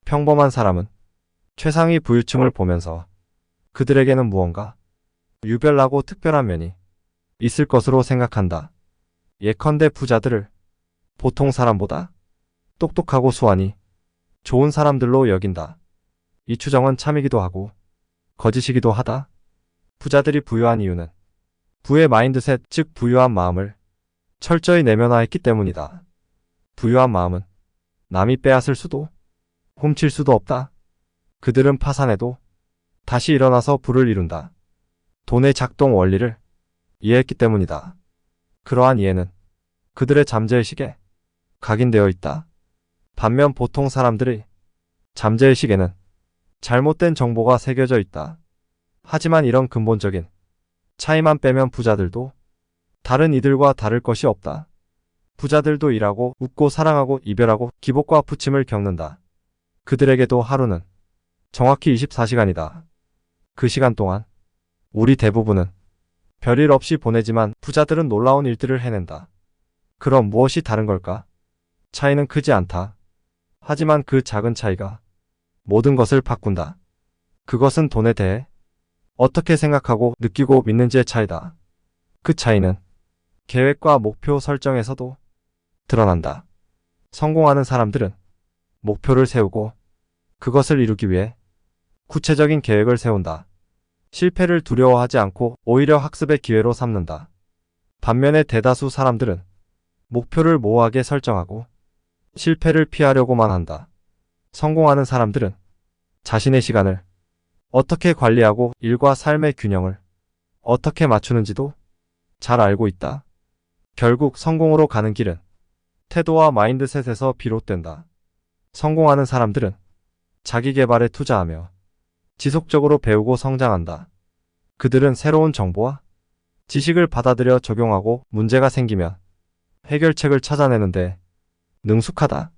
평범한 사람은 최상위 부유층을 보면서 그들에게는 무언가 유별나고 특별한 면이 있을 것으로 생각한다. 예컨대 부자들을 보통 사람보다 똑똑하고 수완이 좋은 사람들로 여긴다. 이 추정은 참이기도 하고 거짓이기도 하다. 부자들이 부유한 이유는 부의 마인드셋, 즉 부유한 마음을 철저히 내면화했기 때문이다. 부유한 마음은 남이 빼앗을 수도 훔칠 수도 없다. 그들은 파산해도 다시 일어나서 부를 이룬다. 돈의 작동 원리를 이해했기 때문이다. 그러한 이해는 그들의 잠재의식에 각인되어 있다. 반면 보통 사람들의 잠재의식에는 잘못된 정보가 새겨져 있다. 하지만 이런 근본적인 차이만 빼면 부자들도 다른 이들과 다를 것이 없다. 부자들도 일하고 웃고 사랑하고 이별하고 기복과 부침을 겪는다. 그들에게도 하루는 정확히 24시간이다. 그 시간 동안 우리 대부분은 별일 없이 보내지만 부자들은 놀라운 일들을 해낸다. 그럼 무엇이 다른 걸까? 차이는 크지 않다. 하지만 그 작은 차이가 모든 것을 바꾼다. 그것은 돈에 대해 어떻게 생각하고 느끼고 믿는지의 차이다. 그 차이는 계획과 목표 설정에서도 드러난다. 성공하는 사람들은 목표를 세우고 그것을 이루기 위해 구체적인 계획을 세운다. 실패를 두려워하지 않고 오히려 학습의 기회로 삼는다. 반면에 대다수 사람들은 목표를 모호하게 설정하고 실패를 피하려고만 한다. 성공하는 사람들은 자신의 시간을 어떻게 관리하고 일과 삶의 균형을 어떻게 맞추는지도 잘 알고 있다. 결국 성공으로 가는 길은 태도와 마인드셋에서 비롯된다. 성공하는 사람들은 자기 개발에 투자하며 지속적으로 배우고 성장한다. 그들은 새로운 정보와 지식을 받아들여 적용하고 문제가 생기면 해결책을 찾아내는데 능숙하다.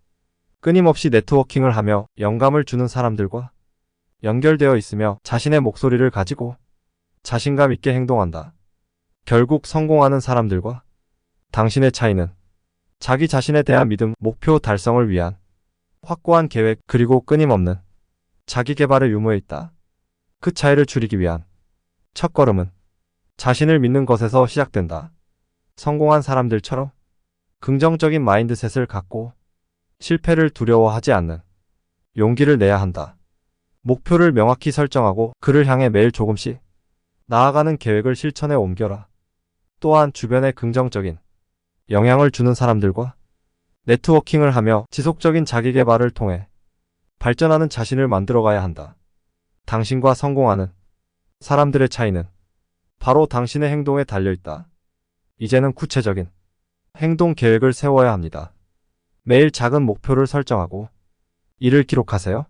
끊임없이 네트워킹을 하며 영감을 주는 사람들과 연결되어 있으며 자신의 목소리를 가지고 자신감 있게 행동한다. 결국 성공하는 사람들과 당신의 차이는 자기 자신에 대한 믿음, 목표 달성을 위한 확고한 계획, 그리고 끊임없는 자기 개발의 유무에 있다. 그 차이를 줄이기 위한 첫걸음은 자신을 믿는 것에서 시작된다. 성공한 사람들처럼 긍정적인 마인드셋을 갖고 실패를 두려워하지 않는 용기를 내야 한다. 목표를 명확히 설정하고 그를 향해 매일 조금씩 나아가는 계획을 실천에 옮겨라. 또한 주변에 긍정적인 영향을 주는 사람들과 네트워킹을 하며 지속적인 자기 개발을 통해 발전하는 자신을 만들어가야 한다. 당신과 성공하는 사람들의 차이는 바로 당신의 행동에 달려있다. 이제는 구체적인 행동 계획을 세워야 합니다. 매일 작은 목표를 설정하고 이를 기록하세요.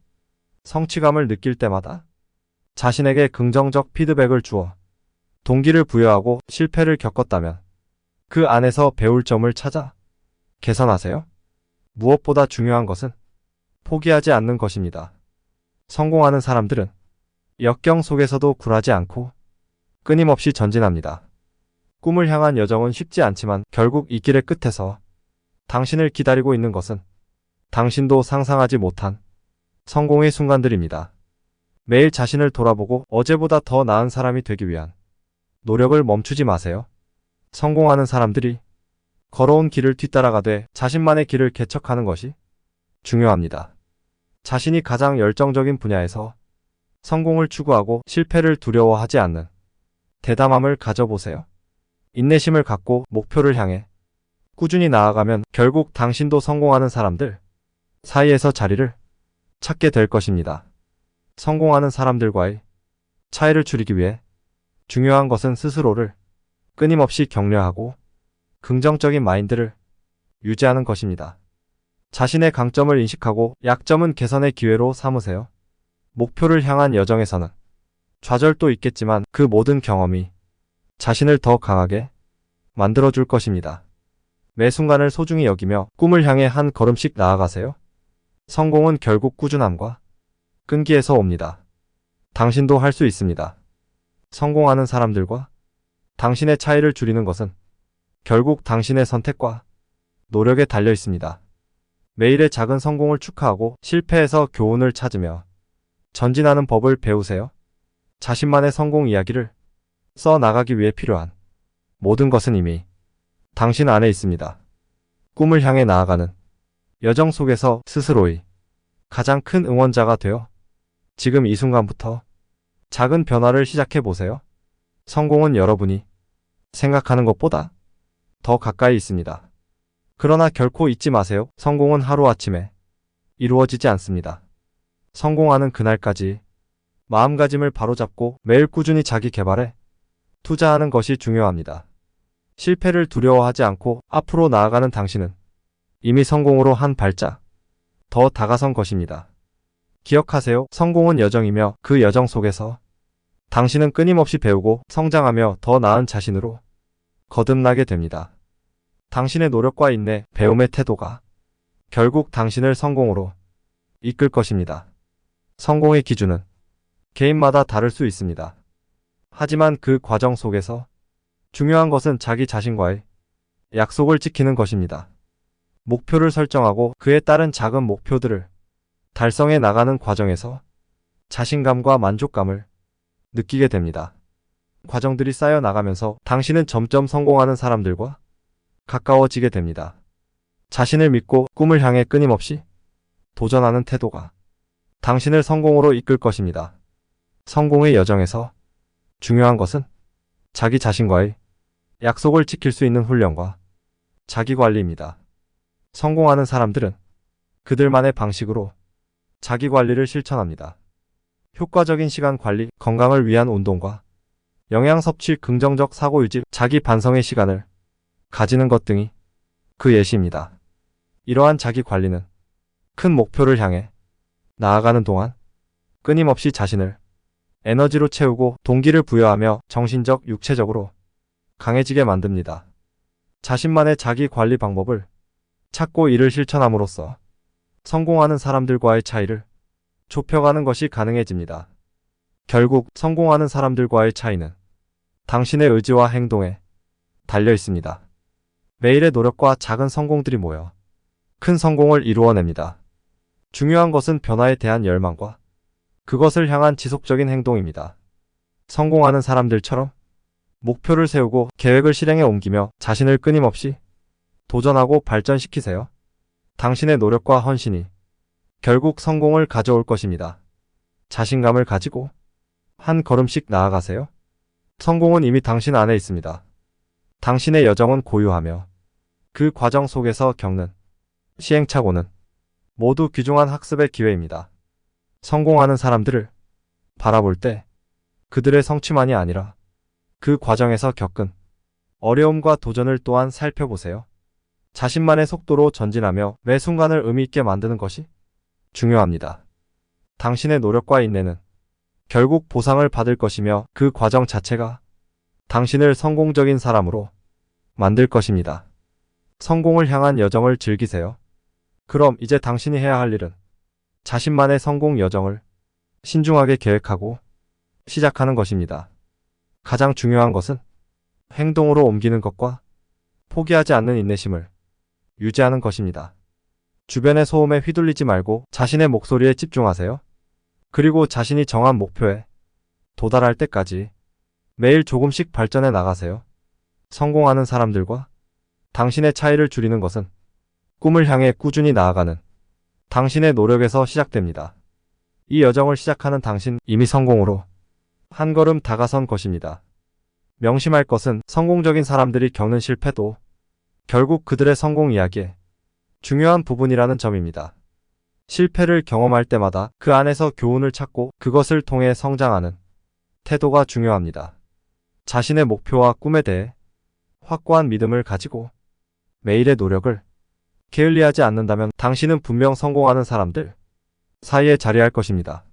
성취감을 느낄 때마다 자신에게 긍정적 피드백을 주어 동기를 부여하고 실패를 겪었다면 그 안에서 배울 점을 찾아 개선하세요. 무엇보다 중요한 것은 포기하지 않는 것입니다. 성공하는 사람들은 역경 속에서도 굴하지 않고 끊임없이 전진합니다. 꿈을 향한 여정은 쉽지 않지만 결국 이 길의 끝에서 당신을 기다리고 있는 것은 당신도 상상하지 못한 성공의 순간들입니다. 매일 자신을 돌아보고 어제보다 더 나은 사람이 되기 위한 노력을 멈추지 마세요. 성공하는 사람들이 걸어온 길을 뒤따라가되 자신만의 길을 개척하는 것이 중요합니다. 자신이 가장 열정적인 분야에서 성공을 추구하고 실패를 두려워하지 않는 대담함을 가져보세요. 인내심을 갖고 목표를 향해 꾸준히 나아가면 결국 당신도 성공하는 사람들 사이에서 자리를 찾게 될 것입니다. 성공하는 사람들과의 차이를 줄이기 위해 중요한 것은 스스로를 끊임없이 격려하고 긍정적인 마인드를 유지하는 것입니다. 자신의 강점을 인식하고 약점은 개선의 기회로 삼으세요. 목표를 향한 여정에서는 좌절도 있겠지만 그 모든 경험이 자신을 더 강하게 만들어줄 것입니다. 매 순간을 소중히 여기며 꿈을 향해 한 걸음씩 나아가세요. 성공은 결국 꾸준함과 끈기에서 옵니다. 당신도 할 수 있습니다. 성공하는 사람들과 당신의 차이를 줄이는 것은 결국 당신의 선택과 노력에 달려 있습니다. 매일의 작은 성공을 축하하고 실패에서 교훈을 찾으며 전진하는 법을 배우세요. 자신만의 성공 이야기를 써 나가기 위해 필요한 모든 것은 이미 당신 안에 있습니다. 꿈을 향해 나아가는 여정 속에서 스스로의 가장 큰 응원자가 되어 지금 이 순간부터 작은 변화를 시작해 보세요. 성공은 여러분이 생각하는 것보다 더 가까이 있습니다. 그러나 결코 잊지 마세요. 성공은 하루아침에 이루어지지 않습니다. 성공하는 그날까지 마음가짐을 바로잡고 매일 꾸준히 자기 개발에 투자하는 것이 중요합니다. 실패를 두려워하지 않고 앞으로 나아가는 당신은 이미 성공으로 한 발짝 더 다가선 것입니다. 기억하세요. 성공은 여정이며 그 여정 속에서 당신은 끊임없이 배우고 성장하며 더 나은 자신으로 거듭나게 됩니다. 당신의 노력과 인내, 배움의 태도가 결국 당신을 성공으로 이끌 것입니다. 성공의 기준은 개인마다 다를 수 있습니다. 하지만 그 과정 속에서 중요한 것은 자기 자신과의 약속을 지키는 것입니다. 목표를 설정하고 그에 따른 작은 목표들을 달성해 나가는 과정에서 자신감과 만족감을 느끼게 됩니다. 과정들이 쌓여 나가면서 당신은 점점 성공하는 사람들과 가까워지게 됩니다. 자신을 믿고 꿈을 향해 끊임없이 도전하는 태도가 당신을 성공으로 이끌 것입니다. 성공의 여정에서 중요한 것은 자기 자신과의 약속을 지킬 수 있는 훈련과 자기 관리입니다. 성공하는 사람들은 그들만의 방식으로 자기 관리를 실천합니다. 효과적인 시간 관리, 건강을 위한 운동과 영양 섭취, 긍정적 사고 유지, 자기 반성의 시간을 가지는 것 등이 그 예시입니다. 이러한 자기 관리는 큰 목표를 향해 나아가는 동안 끊임없이 자신을 에너지로 채우고 동기를 부여하며 정신적, 육체적으로 강해지게 만듭니다. 자신만의 자기 관리 방법을 찾고 이를 실천함으로써 성공하는 사람들과의 차이를 좁혀가는 것이 가능해집니다. 결국 성공하는 사람들과의 차이는 당신의 의지와 행동에 달려 있습니다. 매일의 노력과 작은 성공들이 모여 큰 성공을 이루어냅니다. 중요한 것은 변화에 대한 열망과 그것을 향한 지속적인 행동입니다. 성공하는 사람들처럼 목표를 세우고 계획을 실행에 옮기며 자신을 끊임없이 도전하고 발전시키세요. 당신의 노력과 헌신이 결국 성공을 가져올 것입니다. 자신감을 가지고 한 걸음씩 나아가세요. 성공은 이미 당신 안에 있습니다. 당신의 여정은 고유하며 그 과정 속에서 겪는 시행착오는 모두 귀중한 학습의 기회입니다. 성공하는 사람들을 바라볼 때 그들의 성취만이 아니라 그 과정에서 겪은 어려움과 도전을 또한 살펴보세요. 자신만의 속도로 전진하며 매 순간을 의미 있게 만드는 것이 중요합니다. 당신의 노력과 인내는 결국 보상을 받을 것이며 그 과정 자체가 당신을 성공적인 사람으로 만들 것입니다. 성공을 향한 여정을 즐기세요. 그럼 이제 당신이 해야 할 일은 자신만의 성공 여정을 신중하게 계획하고 시작하는 것입니다. 가장 중요한 것은 행동으로 옮기는 것과 포기하지 않는 인내심을 유지하는 것입니다. 주변의 소음에 휘둘리지 말고 자신의 목소리에 집중하세요. 그리고 자신이 정한 목표에 도달할 때까지 매일 조금씩 발전해 나가세요. 성공하는 사람들과 당신의 차이를 줄이는 것은 꿈을 향해 꾸준히 나아가는 당신의 노력에서 시작됩니다. 이 여정을 시작하는 당신 이미 성공으로 한 걸음 다가선 것입니다. 명심할 것은 성공적인 사람들이 겪는 실패도 결국 그들의 성공 이야기의 중요한 부분이라는 점입니다. 실패를 경험할 때마다 그 안에서 교훈을 찾고 그것을 통해 성장하는 태도가 중요합니다. 자신의 목표와 꿈에 대해 확고한 믿음을 가지고 매일의 노력을 게을리하지 않는다면 당신은 분명 성공하는 사람들 사이에 자리할 것입니다.